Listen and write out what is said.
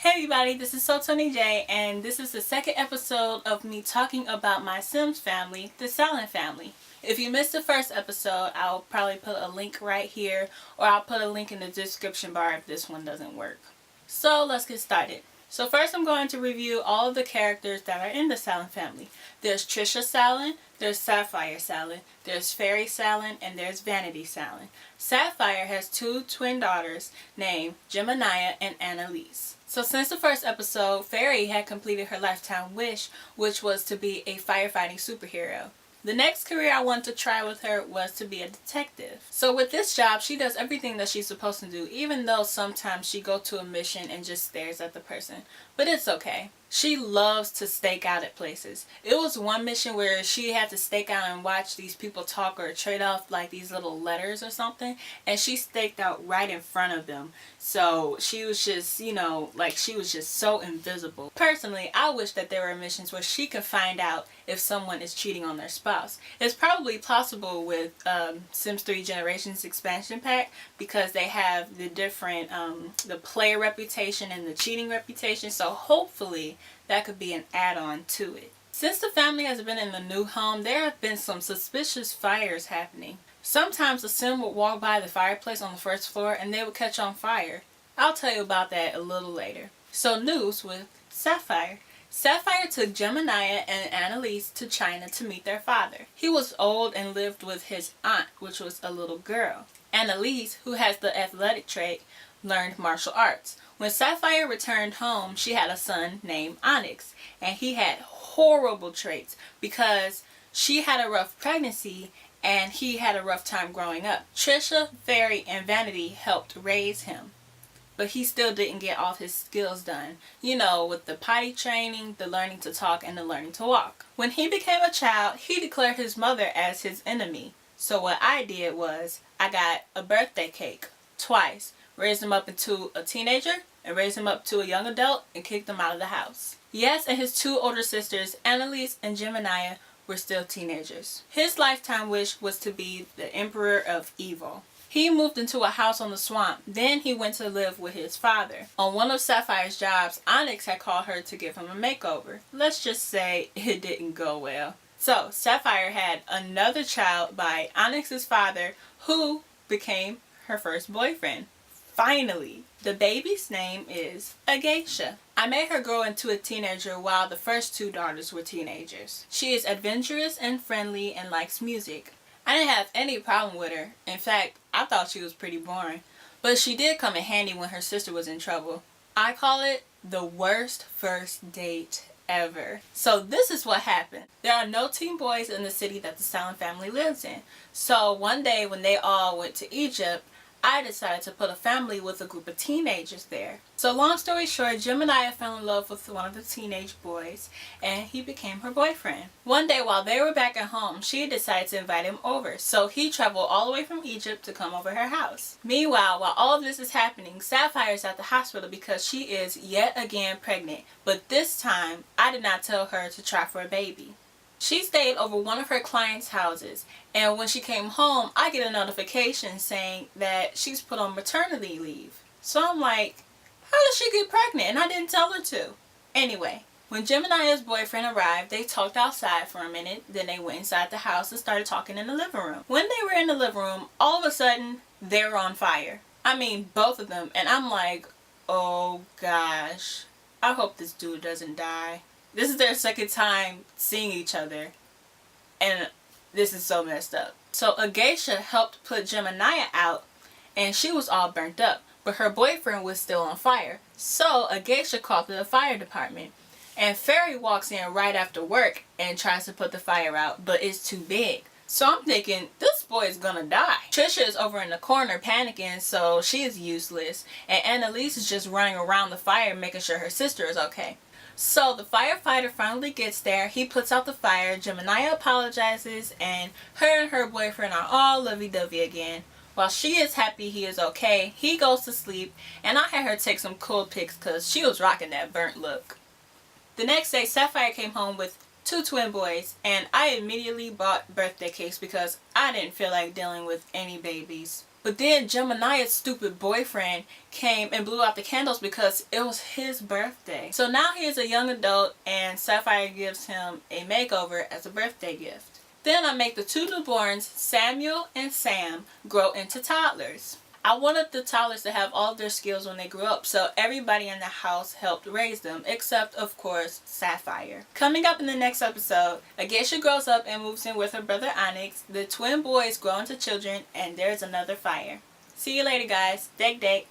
Hey everybody, this is Tony J, and this is the second episode of me talking about my Sims family, the Sallen family. If you missed the first episode, I'll probably put a link right here, or I'll put a link in the description bar if this one doesn't work. So let's get started. So first I'm going to review all of the characters that are in the Sallen family. There's Trisha Sallen, there's Sapphire Sallen, there's Fairy Sallen, and there's Vanity Sallen. Sapphire has two twin daughters named Gemini and Annalise. So since the first episode, Fairy had completed her lifetime wish, which was to be a firefighting superhero. The next career I wanted to try with her was to be a detective. So with this job, she does everything that she's supposed to do, even though sometimes she goes to a mission and just stares at the person. But it's okay. She loves to stake out at places. It was one mission where she had to stake out and watch these people talk or trade off like these little letters or something, and she staked out right in front of them. So she was just, she was just so invisible. Personally, I wish that there were missions where she could find out if someone is cheating on their spouse. It's probably possible with Sims 3 Generations expansion pack because they have the different, the player reputation and the cheating reputation, so hopefully that could be an add-on to it. Since the family has been in the new home, there have been some suspicious fires happening. Sometimes a Sim would walk by the fireplace on the first floor and they would catch on fire. I'll tell you about that a little later. So news with Sapphire. Sapphire took Gemini and Annalise to China to meet their father. He was old and lived with his aunt, which was a little girl. Annalise, who has the athletic trait, learned martial arts. When Sapphire returned home, she had a son named Onyx, and he had horrible traits because she had a rough pregnancy and he had a rough time growing up. Trisha, Fairy, and Vanity helped raise him, but he still didn't get all his skills done. With the potty training, the learning to talk, and the learning to walk. When he became a child, he declared his mother as his enemy. So what I did was, I got a birthday cake twice, raised him up into a teenager, and raised him up to a young adult, and kicked him out of the house. Yes, and his two older sisters, Annalise and Gemini, were still teenagers. His lifetime wish was to be the Emperor of Evil. He moved into a house on the swamp. Then he went to live with his father. On one of Sapphire's jobs, Onyx had called her to give him a makeover. Let's just say it didn't go well. So Sapphire had another child by Onyx's father, who became her first boyfriend. Finally, the baby's name is Agasha. I made her grow into a teenager while the first two daughters were teenagers. She is adventurous and friendly and likes music. I didn't have any problem with her. In fact, I thought she was pretty boring. But she did come in handy when her sister was in trouble. I call it the worst first date ever. So this is what happened. There are no teen boys in the city that the Sallen family lives in. So one day when they all went to Egypt, I decided to put a family with a group of teenagers there. So long story short, Gemini fell in love with one of the teenage boys and he became her boyfriend. One day while they were back at home, she decided to invite him over. So he traveled all the way from Egypt to come over her house. Meanwhile, while all of this is happening, Sapphire is at the hospital because she is yet again pregnant. But this time, I did not tell her to try for a baby. She stayed over one of her clients' houses, and when she came home, I get a notification saying that she's put on maternity leave. So I'm like, how did she get pregnant? And I didn't tell her to. Anyway, when Gemini's boyfriend arrived, they talked outside for a minute, then they went inside the house and started talking in the living room. When they were in the living room, all of a sudden, they were on fire. I mean, both of them, and I'm like, oh gosh, I hope this dude doesn't die. This is their second time seeing each other, and this is so messed up. So Agasha helped put Gemini out, and she was all burnt up, but her boyfriend was still on fire. So Agasha called the fire department, and Fairy walks in right after work and tries to put the fire out, but it's too big. So I'm thinking, this boy is gonna die. Trisha is over in the corner panicking, so she is useless, and Annalise is just running around the fire making sure her sister is okay. So the firefighter finally gets there, he puts out the fire, Gemini apologizes, and her boyfriend are all lovey-dovey again. While she is happy he is okay, he goes to sleep, and I had her take some cool pics because she was rocking that burnt look. The next day, Sapphire came home with two twin boys, and I immediately bought birthday cakes because I didn't feel like dealing with any babies. But then Gemini's stupid boyfriend came and blew out the candles because it was his birthday. So now he is a young adult and Sapphire gives him a makeover as a birthday gift. Then I make the two newborns, Samuel and Sam, grow into toddlers. I wanted the toddlers to have all of their skills when they grew up, so everybody in the house helped raise them, except, of course, Sapphire. Coming up in the next episode, Agesha grows up and moves in with her brother Onyx, the twin boys grow into children, and there's another fire. See you later, guys. Dag dag.